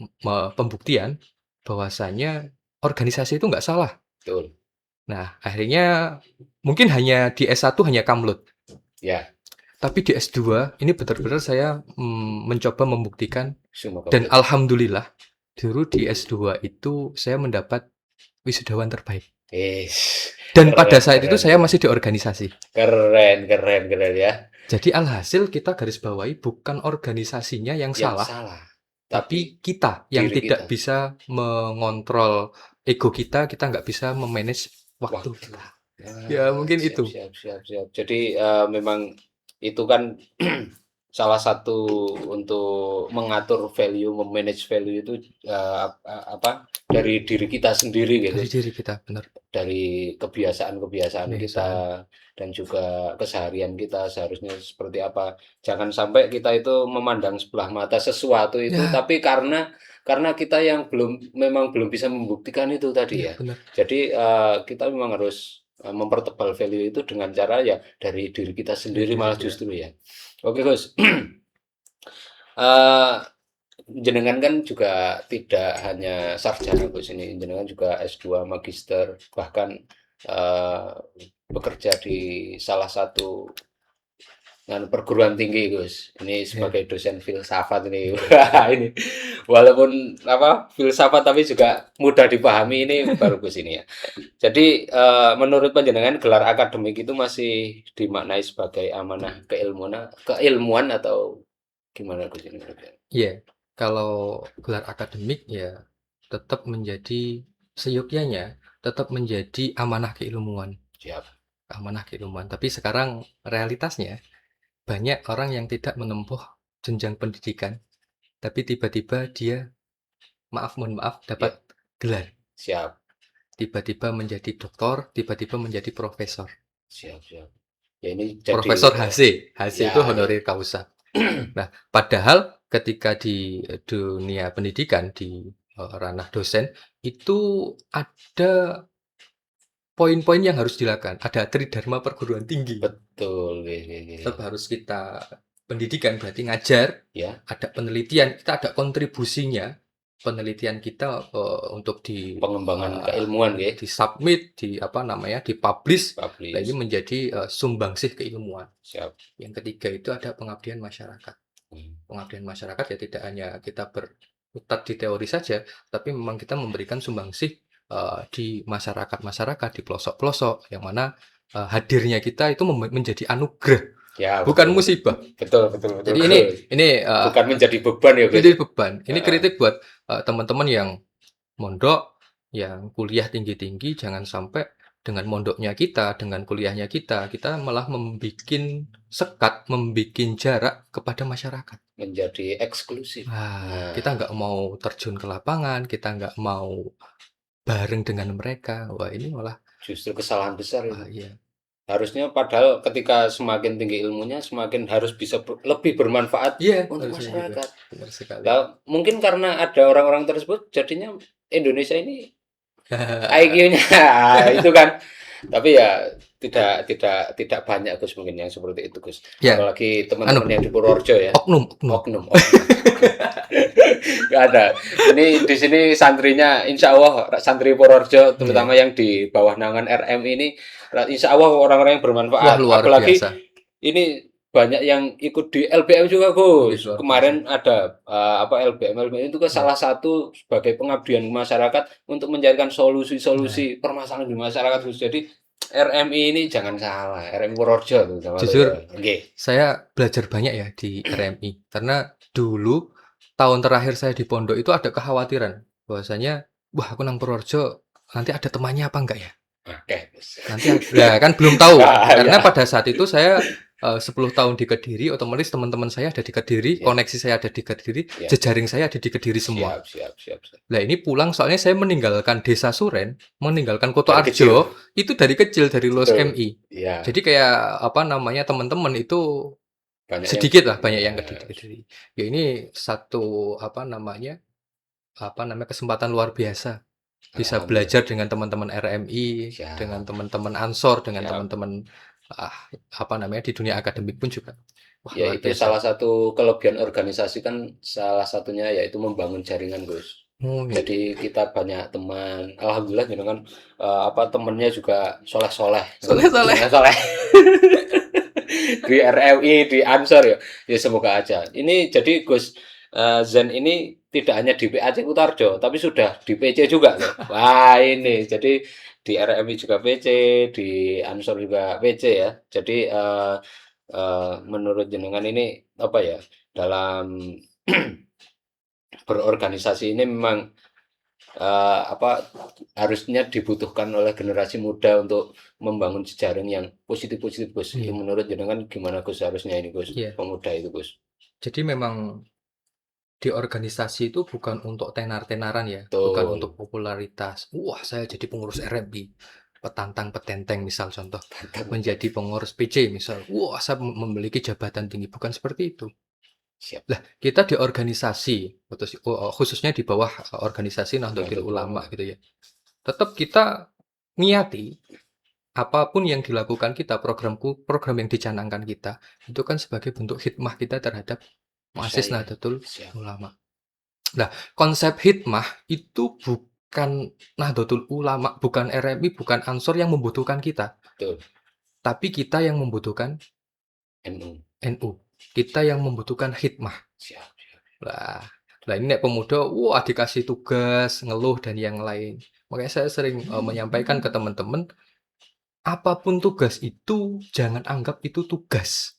pembuktian bahwasanya organisasi itu nggak salah. Betul. Nah, akhirnya mungkin hanya di S1 hanya kamlut. Ya, Tapi di S2 ini benar-benar saya mencoba membuktikan semua dan komplit. alhamdulillah dulu di S2 itu saya mendapat wisudawan terbaik. Yes. Dan Keren, pada saat itu keren. saya masih di organisasi. Keren ya. Jadi alhasil kita garis bawahi bukan organisasinya yang Yang salah, salah. tapi kita yang diri tidak kita. bisa mengontrol ego kita nggak bisa memanage waktu Waktu. kita. Nah, Ya, mungkin itu. Siap. Jadi memang itu kan salah satu untuk mengatur value, memanage value itu apa dari diri kita sendiri gitu. Dari diri kita, benar. Dari kebiasaan-kebiasaan kita Kebiasaan. dan juga keseharian kita seharusnya seperti apa. Jangan sampai kita itu memandang sebelah mata sesuatu itu, Ya. tapi karena kita yang memang belum bisa membuktikan itu tadi Iya, ya. benar. Jadi kita memang harus mempertebal value itu dengan cara ya dari diri kita sendiri Diri malah kita. justru ya. Oke, Gus. Jenengan kan juga tidak hanya sarjana, Gus, ini jenengan juga S2, magister, bahkan bekerja di salah satu perguruan tinggi, Gus. Ini sebagai dosen filsafat ini. Wah, ini walaupun filsafat tapi juga mudah dipahami, ini baru Gus ini ya. Jadi menurut panjenengan gelar akademik itu masih dimaknai sebagai amanah keilmuan atau gimana, Gus ini? Iya. Kalau gelar akademik ya tetap menjadi seyogyanya, tetap menjadi amanah keilmuan. Siap. Amanah keilmuan. Tapi sekarang realitasnya banyak orang yang tidak menempuh jenjang pendidikan, tapi tiba-tiba dia mohon maaf dapat gelar. Siap. Tiba-tiba menjadi doktor, tiba-tiba menjadi profesor. Siap. Ya ini jadi Profesor HC Ya, itu honoris causa. Nah, padahal ketika di dunia pendidikan di ranah dosen itu ada poin-poin yang harus dilakukan. Ada tridharma perguruan tinggi. betul. Tetap harus kita pendidikan berarti ngajar, Ya, ada penelitian, kita ada kontribusinya. Penelitian kita untuk di pengembangan keilmuan ya. disubmit, dipublish. Nah, ini Publish. menjadi sumbangsih keilmuan. Siap. Yang ketiga itu ada pengabdian masyarakat. Pengabdian masyarakat ya tidak hanya kita berkutat di teori saja, tapi memang kita memberikan sumbangsih di masyarakat, di pelosok-pelosok, yang mana hadirnya kita itu menjadi anugerah, Ya, bukan betul. musibah. Betul. Jadi ini bukan menjadi beban ya, Gus. jadi beban. Ini kritik buat teman-teman yang mondok, yang kuliah tinggi-tinggi, jangan sampai dengan mondoknya kita, dengan kuliahnya kita malah membuat sekat, membuat jarak kepada masyarakat. Menjadi eksklusif. Nah, kita nggak mau terjun ke lapangan, kita nggak mau bareng dengan mereka. Wah, ini malah Justru kesalahan besar itu. iya. Harusnya padahal ketika semakin tinggi ilmunya, semakin harus bisa lebih bermanfaat untuk harusnya gitu. masyarakat. Benar sekali. Nah, mungkin karena ada orang-orang tersebut, jadinya Indonesia ini IQ-nya itu kan. Tapi ya tidak banyak, Gus, mungkin yang seperti itu, Gus. Ya. Apalagi teman-teman yang di Purworejo ya. Oknum. Nggak ada. Ini di sini santrinya, insya Allah santri Purworejo, terutama yang di bawah naungan RM ini, insya Allah orang-orang yang bermanfaat. Wah, luar Apalagi biasa. ini banyak yang ikut di LBM juga, Gus. Luar Kemarin ada LBM itu kan salah satu sebagai pengabdian masyarakat untuk mencarikan solusi-solusi permasalahan di masyarakat, Gus. Jadi RMI ini jangan salah, RMI Purworejo. Jujur, saya belajar banyak ya di RMI, karena dulu tahun terakhir saya di pondok itu ada kekhawatiran bahwasanya, wah, aku nang Purworejo nanti ada temannya apa enggak ya? Oke. Nanti kan belum tahu, karena pada saat itu saya 10 tahun di Kediri, otomatis teman-teman saya ada di Kediri, Siap. koneksi saya ada di Kediri, Siap. jejaring saya ada di Kediri semua. Siap. Lah ini pulang soalnya saya meninggalkan Desa Suren, meninggalkan Koto Dari kecil. Arjo, itu dari kecil, dari lulus Betul. MI. Iya. Jadi kayak apa namanya, teman-teman itu Banyak sedikit lah, yang banyak yang ya, ke Kediri. Ya ini satu apa namanya kesempatan luar biasa. Bisa alhamdulillah. belajar dengan teman-teman RMI, Siap. dengan teman-teman Ansor, dengan Siap. teman-teman di dunia akademik pun juga. Wah, Ya luar itu biasa. salah satu kelebihan organisasi kan salah satunya yaitu membangun jaringan, Gus. Oh, iya. Jadi kita banyak teman. Alhamdulillah gitu kan temennya juga soleh-soleh. Soleh-soleh. Soleh. Di RMI, di Ansor ya. Ya semoga aja. Ini jadi Gus Zen ini tidak hanya di PAC Kutarjo, tapi sudah di PC juga loh. Wah ini, jadi di RMI juga PC, di Ansor juga PC ya. Jadi menurut jenengan ini apa ya, dalam berorganisasi ini memang harusnya dibutuhkan oleh generasi muda untuk membangun jejaring yang positif-positif, Gus. Itu Iya. menurut jenengan gimana, Gus, harusnya ini, Gus, Iya. pemuda itu, Gus? Jadi memang di organisasi itu bukan untuk tenar-tenaran ya, bukan Betul. untuk popularitas. Wah, saya jadi pengurus RMI, petantang petenteng misal contoh, menjadi pengurus PC misal. Wah, saya memiliki jabatan tinggi, bukan seperti itu. Siap. Lah, kita di organisasi, khususnya di bawah organisasi Nahdlatul Ulama gitu ya. Tetap kita niati apapun yang dilakukan kita, program yang dicanangkan kita, itu kan sebagai bentuk khidmah kita terhadap muassis Nahdlatul Ulama. Nah, konsep khidmah itu bukan Nahdlatul Ulama, bukan RMI, bukan Ansor yang membutuhkan kita. Betul. Tapi kita yang membutuhkan NU. Kita yang membutuhkan khidmah. Siap. Lah ini nek pemuda, wah dikasih tugas, ngeluh dan yang lain. Makanya saya sering menyampaikan ke teman-teman, apapun tugas itu jangan anggap itu tugas.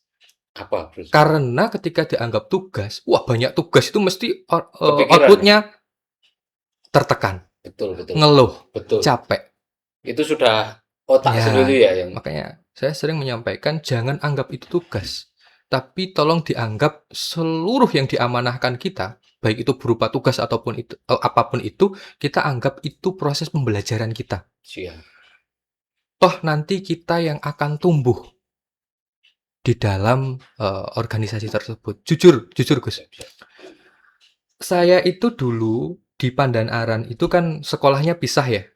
Apa, Bro? Karena ketika dianggap tugas, wah banyak tugas itu mesti outputnya tertekan. Betul. Ngeluh, Betul. capek. Itu sudah otak sendiri ya yang. Makanya saya sering menyampaikan jangan anggap itu tugas. Tapi tolong dianggap seluruh yang diamanahkan kita, baik itu berupa tugas ataupun itu apapun itu, kita anggap itu proses pembelajaran kita. Siap. Toh nanti kita yang akan tumbuh di dalam organisasi tersebut. Jujur Gus. Saya itu dulu di Pandanaran itu kan sekolahnya pisah ya.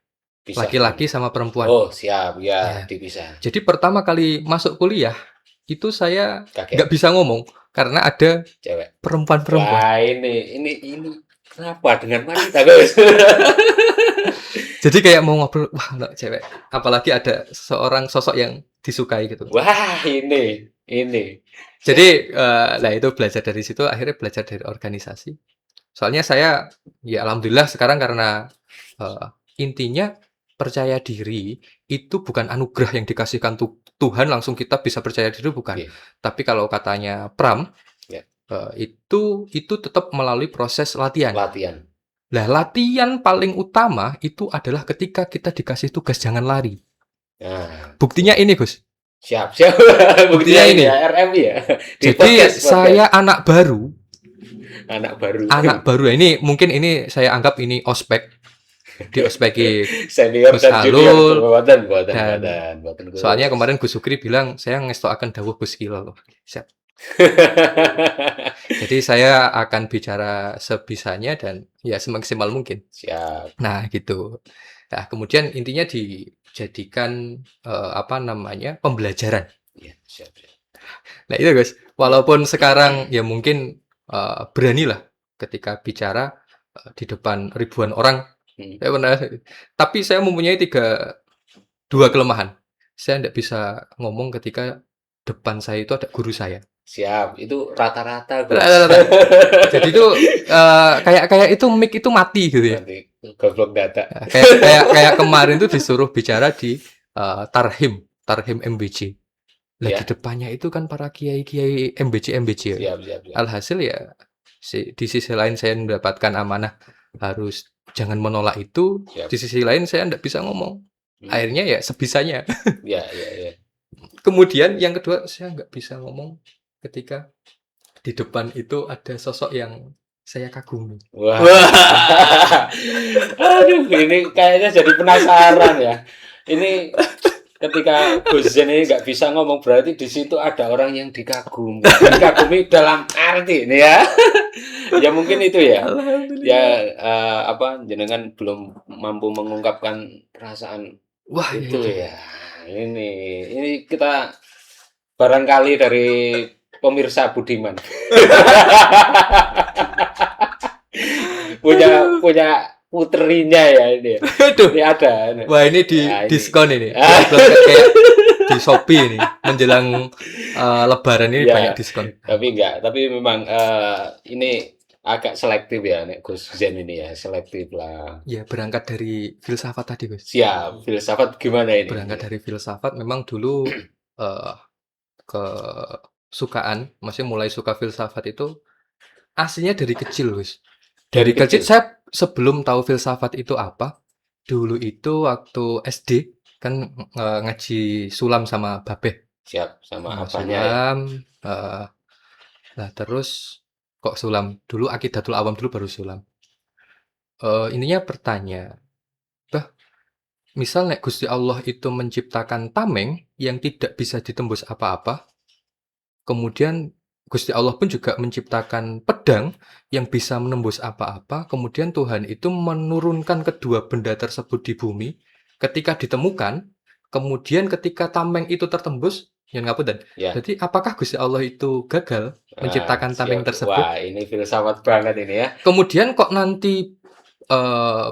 Laki-laki sama perempuan. Oh, siap. Ya, dipisah. Jadi pertama kali masuk kuliah, itu saya nggak bisa ngomong karena ada cewek perempuan. Wah, ini kenapa dengan wanita, Gus? Jadi kayak mau ngobrol, wah no, cewek, apalagi ada seorang sosok yang disukai gitu. Wah, ini. Jadi itu belajar dari situ, akhirnya belajar dari organisasi. Soalnya saya ya alhamdulillah sekarang karena intinya percaya diri itu bukan anugerah yang dikasihkan Tuhan langsung kita bisa percaya diri, bukan. Tapi kalau katanya Pram, itu tetap melalui proses latihan. Nah, latihan paling utama itu adalah ketika kita dikasih tugas jangan lari. Buktinya ini, Gus. Siap. Buktinya ini ya, RMI ya. Jadi saya anak baru. Anak baru. Ini mungkin ini saya anggap ini ospek. Diospeki senior Gus dan Halul. Buatan. Soalnya kemarin Gus Sukri bilang saya ngestokaken dawuh Gus Kilo. Siap. Jadi saya akan bicara sebisanya dan ya semaksimal mungkin. Siap. Nah, gitu. Nah, kemudian intinya dijadikan pembelajaran. Ya, siap. Nah, itu Gus. Walaupun sekarang ya mungkin beranilah ketika bicara di depan ribuan orang. Tapi saya mempunyai dua kelemahan. Saya tidak bisa ngomong ketika depan saya itu ada guru saya. Siap, itu rata-rata. Jadi itu kayak itu mic itu mati gitu ya. Goblok data. Kayak kemarin tuh disuruh bicara di Tarhim MBC. Di depannya itu kan para kiai MBC ya. Siap. Alhasil ya di sisi lain saya mendapatkan amanah harus jangan menolak itu. Di sisi lain saya tidak bisa ngomong. Akhirnya ya sebisanya. Ya. Kemudian yang kedua, saya nggak bisa ngomong ketika di depan itu ada sosok yang saya kagumi. Wah. Aduh, ini kayaknya jadi penasaran ya. Ini ketika Gus Zen ini nggak bisa ngomong, berarti di situ ada orang yang dikagumi. Dikagumi dalam arti ini ya. Ya mungkin itu ya. Ya jenengan belum mampu mengungkapkan perasaan Wah, itu iya. ya. Ini kita barangkali dari pemirsa Budiman. punya puterinya ya ini. Aduh. Ini ada. Wah, ini di Ya, ini. diskon ini. Kayak di Shopee ini menjelang Lebaran ini Ya, banyak diskon. tapi memang ini agak selektif ya nek Gus Zen ini ya, selektif lah. Ya, berangkat dari filsafat tadi, Gus. Siap, filsafat gimana ini? Berangkat dari filsafat memang dulu kesukaan, maksudnya mulai suka filsafat itu aslinya dari kecil, Gus. Dari kecil saya sebelum tahu filsafat itu apa, dulu itu waktu SD kan ngaji sulam sama babeh. Siap, sama apanya ya? Sulam, nah terus kok sulam dulu, Aqidatul Awam dulu baru sulam. Ininya bertanya, misal nek Gusti Allah itu menciptakan tameng yang tidak bisa ditembus apa-apa, kemudian Gusti Allah pun juga menciptakan pedang yang bisa menembus apa-apa, kemudian Tuhan itu menurunkan kedua benda tersebut di bumi, ketika ditemukan, kemudian ketika tameng itu tertembus, yang ngapunten. Ya. Jadi apakah Gusti Allah itu gagal menciptakan tameng Siap. tersebut? Wah, ini filsafat banget ini ya. Kemudian kok nanti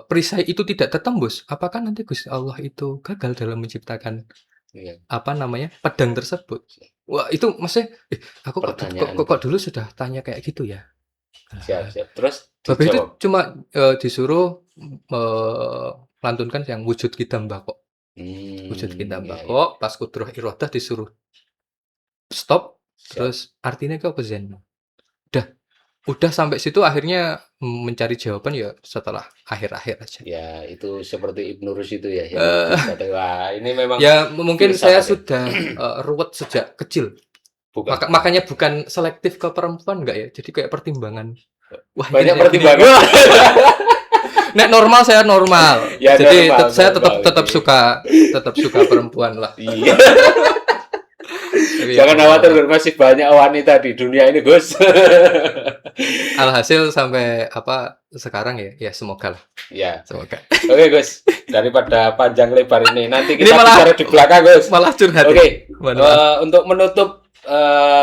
perisai itu tidak tertembus, apakah nanti Gusti Allah itu gagal dalam menciptakan Iya. pedang tersebut? Wah, itu maksudnya aku Pertanyaan. kok dulu sudah tanya kayak gitu ya. Siap. Terus Babeh itu dijawab. cuma disuruh melantunkan yang wujud kita mbako. Wujud kita mbako, pas kudroh irodah disuruh stop, terus artinya ke apa Zen? Udah sampai situ akhirnya mencari jawaban ya setelah akhir-akhir aja. Ya, itu seperti Ibnu Rushd itu ya. Wah, ini memang Ya mungkin saya filsafat ya. sudah ruwet sejak kecil. Bukan. Makanya bukan selektif ke perempuan enggak ya. Jadi kayak pertimbangan. Wah, Banyak ini pertimbangan. Nek normal saya normal. Ya, Jadi normal, saya normal. tetap suka perempuan lah. Iya. Tapi Jangan ya, khawatir, masih banyak wanita di dunia ini, Gus. alhasil sampai sekarang ya semoga lah. Ya. Semoga. Oke, Gus. Daripada panjang lebar ini, nanti kita Ini bicara di belakang, Gus. Malah curhat. Oke. Ya. Untuk menutup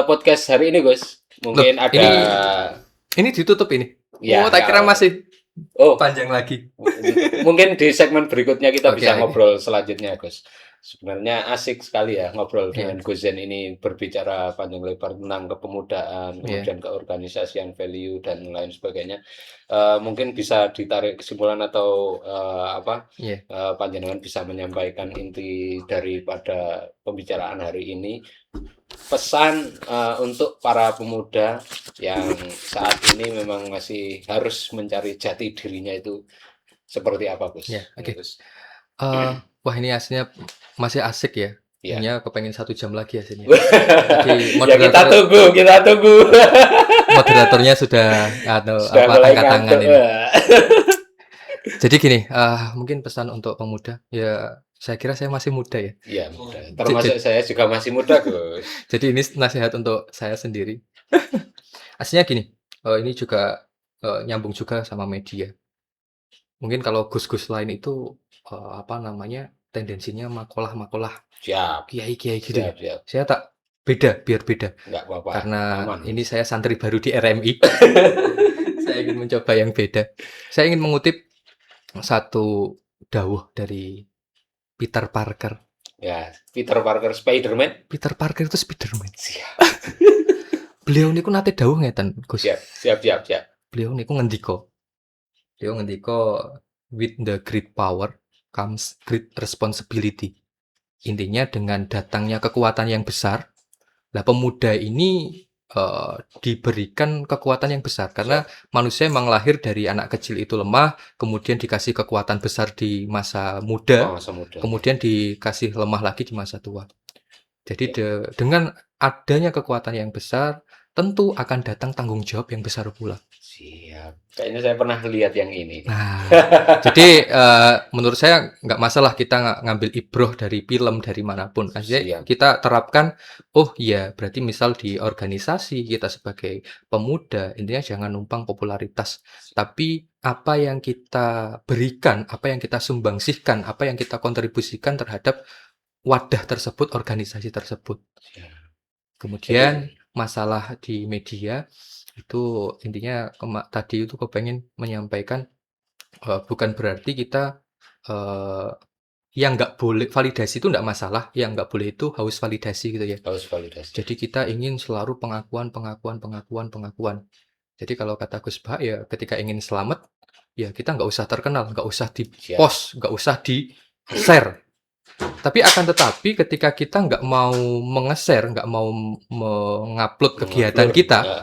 podcast hari ini, Gus, mungkin Loh, ada ini ditutup ini. Ya, tak kira masih panjang lagi. Mungkin di segmen berikutnya kita bisa Oke. ngobrol selanjutnya, Gus. Sebenarnya asik sekali ya ngobrol dengan Gus Zen ini, berbicara panjang lebar tentang kepemudaan, kemudian keorganisasian, value dan lain sebagainya. Mungkin bisa ditarik kesimpulan atau panjenengan bisa menyampaikan inti daripada pembicaraan hari ini. Pesan untuk para pemuda yang saat ini memang masih harus mencari jati dirinya itu seperti apa, Gus? Ya, oke. Wah, ini aslinya masih asik ya. Hanya kepengen 1 jam lagi aslinya. Jadi ya kita tunggu. Moderatornya sudah angkat tangan ini. Jadi gini, mungkin pesan untuk pemuda. Ya, saya kira saya masih muda ya. Iya, muda. Termasuk saya juga masih muda, Gus. Jadi ini nasihat untuk saya sendiri. Aslinya gini, ini juga nyambung juga sama media. Mungkin kalau gus-gus lain itu tendensinya makolah kiai-kiai gitu. Siap. Saya tak biar beda. Enggak apa-apa. Karena aman. Ini saya santri baru di RMI. Saya ingin mencoba yang beda. Saya ingin mengutip satu dawuh dari Peter Parker. Ya, Peter Parker Spider-Man. Peter Parker itu Spider-Man. Siap. Beliau niku nate dawuh ngeten, Gus. Siap. Beliau niku ngendika, with the great power comes great responsibility. Intinya dengan datangnya kekuatan yang besar, lah pemuda ini diberikan kekuatan yang besar karena manusia memang lahir dari anak kecil itu lemah, kemudian dikasih kekuatan besar di masa muda, kemudian dikasih lemah lagi di masa tua. Jadi Ya. dengan adanya kekuatan yang besar, tentu akan datang tanggung jawab yang besar pula. Siap. Kayaknya saya pernah lihat yang ini. Nah, jadi menurut saya nggak masalah kita ngambil ibroh dari film dari manapun. Artinya Siap. kita terapkan, oh iya, berarti misal di organisasi kita sebagai pemuda, intinya jangan numpang popularitas, tapi apa yang kita berikan, apa yang kita sumbangsihkan, apa yang kita kontribusikan terhadap wadah tersebut, organisasi tersebut. Siap. Kemudian Jadi masalah di media itu intinya tadi itu kepengen menyampaikan bukan berarti kita yang nggak boleh validasi itu nggak masalah, yang nggak boleh itu haus validasi gitu ya. harus validasi. Jadi kita ingin selalu pengakuan, pengakuan, pengakuan, pengakuan. Jadi kalau kata Gus Bah ya ketika ingin selamat, ya kita nggak usah terkenal, nggak usah di Siap. post, nggak usah di share. Tapi akan tetapi ketika kita nggak mau nge-share, nggak mau mengupload kegiatan Mengupload. kita, Ya.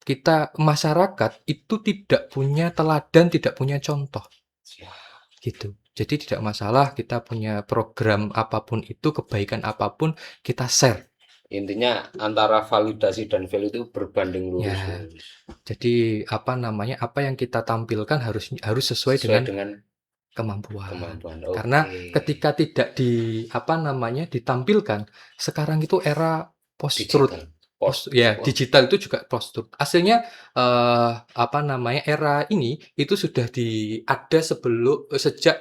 kita masyarakat itu tidak punya teladan, tidak punya contoh. Siap. Gitu. Jadi tidak masalah kita punya program apapun itu, kebaikan apapun, kita share. Intinya antara validasi dan value itu berbanding lurus. Ya. Jadi apa namanya? Apa yang kita tampilkan harus sesuai dengan kemampuan. kemampuan. Karena Oke. ketika tidak apa namanya? Ditampilkan, sekarang itu era post-truth. Digital. Digital itu juga post-truth. Hasilnya apa namanya? Era ini itu sudah ada sejak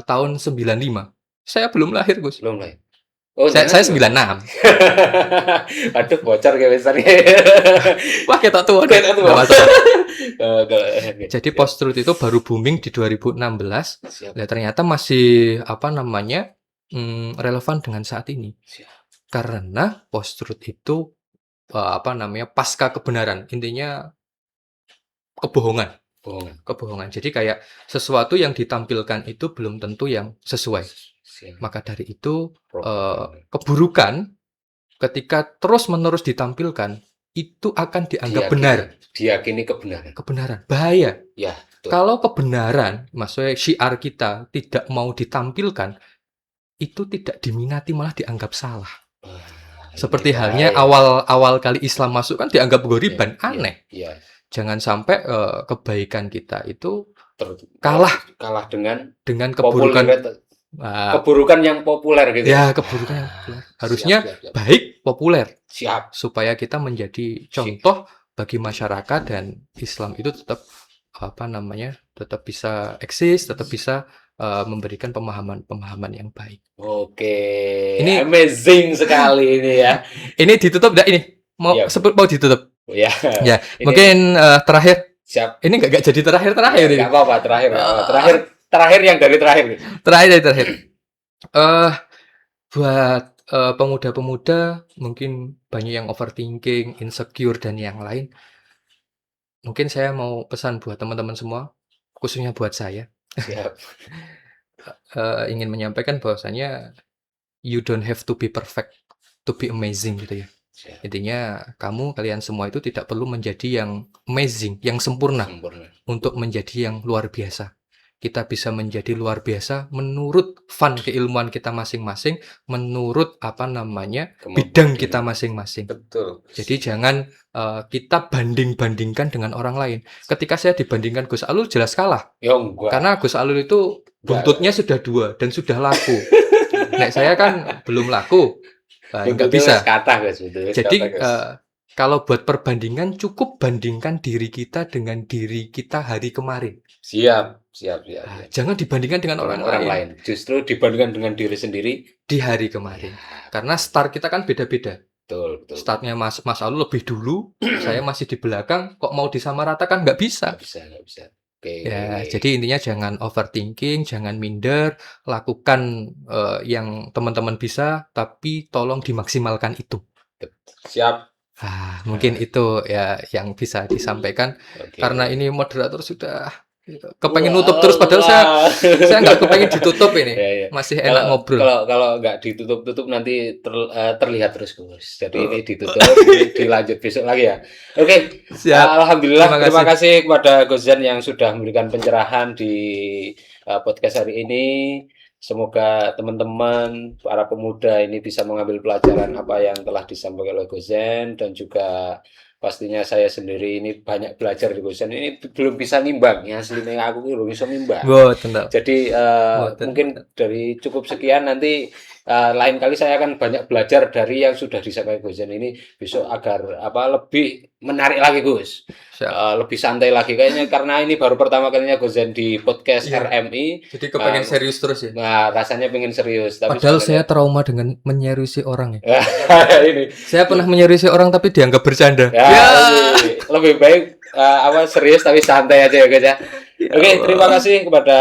tahun 95. Saya belum lahir, Gus. Belum lah. Oh, Saya jangan 96. Aduh, bocor kayak besarnya. Wah, kita tua. Kita tua. Nggak masalah. Jadi Siap. post-truth itu baru booming di 2016. Siap. Nah, ternyata masih apa namanya? Relevan dengan saat ini. Siap. Karena post-truth itu apa namanya? Pasca kebenaran. Intinya kebohongan. Kebohongan. Jadi kayak sesuatu yang ditampilkan itu belum tentu yang sesuai. Siap. Maka dari itu keburukan ketika terus-menerus ditampilkan itu akan dianggap benar. Diyakini kebenaran. Kebenaran. Bahaya. Ya, betul. Kalau kebenaran, maksudnya syiar kita tidak mau ditampilkan, itu tidak diminati malah dianggap salah. Seperti halnya awal kali Islam masuk kan dianggap goriban, aneh. Iya. Jangan sampai kebaikan kita itu kalah dengan keburukan. Keburukan yang populer gitu. Ya, keburukan yang populer. Harusnya siap. Baik populer. Siap. Supaya kita menjadi contoh bagi masyarakat dan Islam itu tetap apa namanya? Tetap bisa eksis, tetap bisa memberikan pemahaman yang baik. Oke. Ini amazing sekali ini ya. Ini ditutup enggak ini? Mau ditutup? Ya. Ya, mungkin terakhir. Siap. Ini enggak jadi terakhir ini. Enggak apa-apa, terakhir yang dari terakhir. Terakhir. Buat pemuda-pemuda mungkin banyak yang overthinking, insecure dan yang lain. Mungkin saya mau pesan buat teman-teman semua, khususnya buat saya. Siap. Ingin menyampaikan bahwasanya you don't have to be perfect to be amazing gitu ya. Siap. Intinya kalian semua itu tidak perlu menjadi yang amazing, yang sempurna. Untuk menjadi yang luar biasa. Kita bisa menjadi luar biasa menurut keilmuan kita masing-masing, menurut apa namanya bidang kita masing-masing. Betul. Jadi jangan kita banding-bandingkan dengan orang lain. Ketika saya dibandingkan Gus Alul jelas kalah. Karena Gus Alul itu buntutnya sudah 2 dan sudah laku. Nek saya kan belum laku, nggak bisa. Jadi kalau buat perbandingan cukup bandingkan diri kita dengan diri kita hari kemarin. Siap. Jangan dibandingkan dengan orang lain. Justru dibandingkan dengan diri sendiri di hari kemarin. Karena start kita kan beda-beda. Betul. Startnya Mas Alul lebih dulu, saya masih di belakang. Kok mau disamaratakan? Nggak bisa. Nggak bisa. Okay. Ya, jadi intinya jangan overthinking, jangan minder, lakukan yang teman-teman bisa, tapi tolong dimaksimalkan itu. Siap. Mungkin itu ya yang bisa disampaikan. Karena ini moderator sudah kepengen nutup terus, padahal saya nggak kepengen ditutup ini. Masih enak ngobrol. Kalau nggak ditutup nanti terlihat terus Gus. Jadi ini ditutup, dilanjut besok lagi ya. Oke. Alhamdulillah. Terima kasih kepada Gus Zan yang sudah memberikan pencerahan di podcast hari ini. Semoga teman-teman, para pemuda ini bisa mengambil pelajaran apa yang telah disampaikan oleh Gozen, dan juga pastinya saya sendiri ini banyak belajar di Gozen. Ini belum bisa nimbang, ya aslinya aku belum bisa nimbang. Mboten ta. Jadi Mboten. mungkin dari cukup sekian, nanti lain kali saya akan banyak belajar dari yang sudah disampaikan Gozen ini besok, agar lebih menarik lagi, Gus. Siap. Lebih santai lagi kayaknya, karena ini baru pertama kalinya Gozen di podcast Iya. RMI. Jadi kepengen serius terus ya. Nah, rasanya pengen serius, tapi Padahal saya sebenarnya trauma dengan menyeriusi orang ya. ini Saya pernah menyeriusi orang tapi dianggap bercanda. ya, lebih baik serius tapi santai aja ya, guys ya. Ya Oke, terima Allah. kasih kepada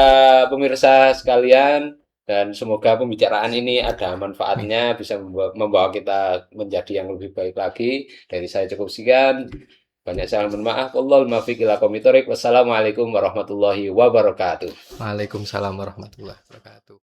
pemirsa sekalian, dan semoga pembicaraan ini ada Amin. manfaatnya, bisa membawa kita menjadi yang lebih baik lagi. Dari saya cukup sekian. Banyak salah mohon maaf. Wallahul muwaffiq ila aqwamit thoriq. Wassalamualaikum warahmatullahi wabarakatuh. Waalaikumsalam warahmatullahi wabarakatuh.